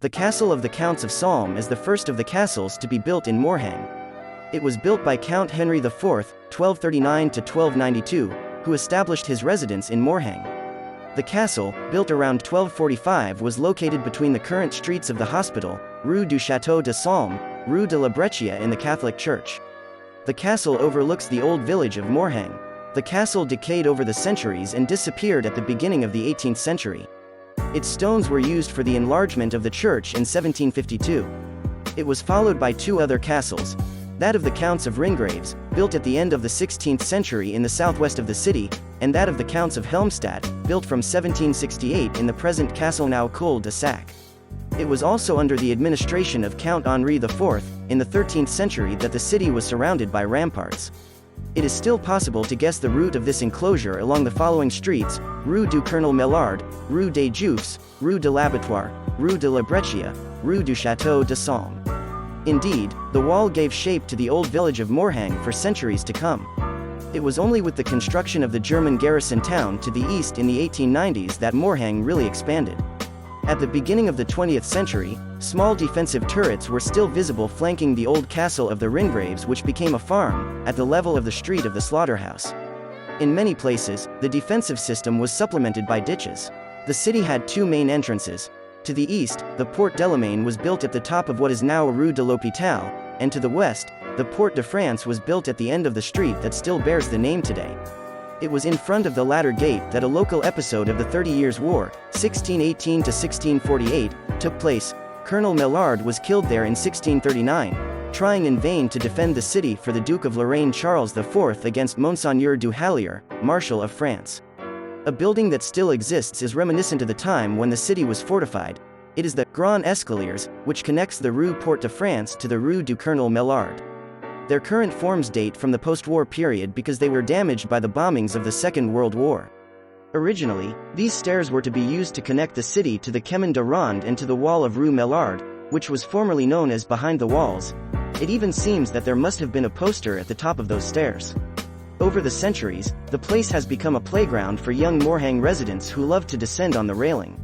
The castle of the Counts of Salm is the first of the castles to be built in Morhang. It was built by Count Henry IV, 1239–1292, who established his residence in Morhang. The castle, built around 1245, was located between the current streets of the hospital, Rue du Château de Salm, Rue de la Breccia in the Catholic Church. The castle overlooks the old village of Morhang. The castle decayed over the centuries and disappeared at the beginning of the 18th century. Its stones were used for the enlargement of the church in 1752. It was followed by two other castles, that of the Counts of Ringgraves, built at the end of the 16th century in the southwest of the city, and that of the Counts of Helmstadt, built from 1768 in the present Castelnau Cul de Sac. It was also under the administration of Count Henri IV, in the 13th century, that the city was surrounded by ramparts. It is still possible to guess the route of this enclosure along the following streets: Rue du Colonel Mellard, Rue des Juifs, Rue de l'Abattoir, Rue de la Breccia, Rue du Château de Salm. Indeed, the wall gave shape to the old village of Morhang for centuries to come. It was only with the construction of the German garrison town to the east in the 1890s that Morhang really expanded. At the beginning of the 20th century, small defensive turrets were still visible flanking the old castle of the Ringgraves, which became a farm, at the level of the street of the slaughterhouse. In many places, the defensive system was supplemented by ditches. The city had two main entrances. To the east, the Porte Delamain was built at the top of what is now Rue de l'Hôpital, and to the west, the Porte de France was built at the end of the street that still bears the name today. It was in front of the latter gate that a local episode of the 30 Years' War, 1618–1648, took place. Colonel Mellard was killed there in 1639, trying in vain to defend the city for the Duke of Lorraine Charles IV against Monseigneur du Hallier, Marshal of France. A building that still exists is reminiscent of the time when the city was fortified. It is the Grand Escaliers, which connects the Rue Porte de France to the Rue du Colonel Mellard. Their current forms date from the post-war period because they were damaged by the bombings of the Second World War. Originally, these stairs were to be used to connect the city to the Chemin de Ronde and to the wall of Rue Mellard, which was formerly known as Behind the Walls. It even seems that there must have been a poster at the top of those stairs. Over the centuries, the place has become a playground for young Morhang residents who love to descend on the railing.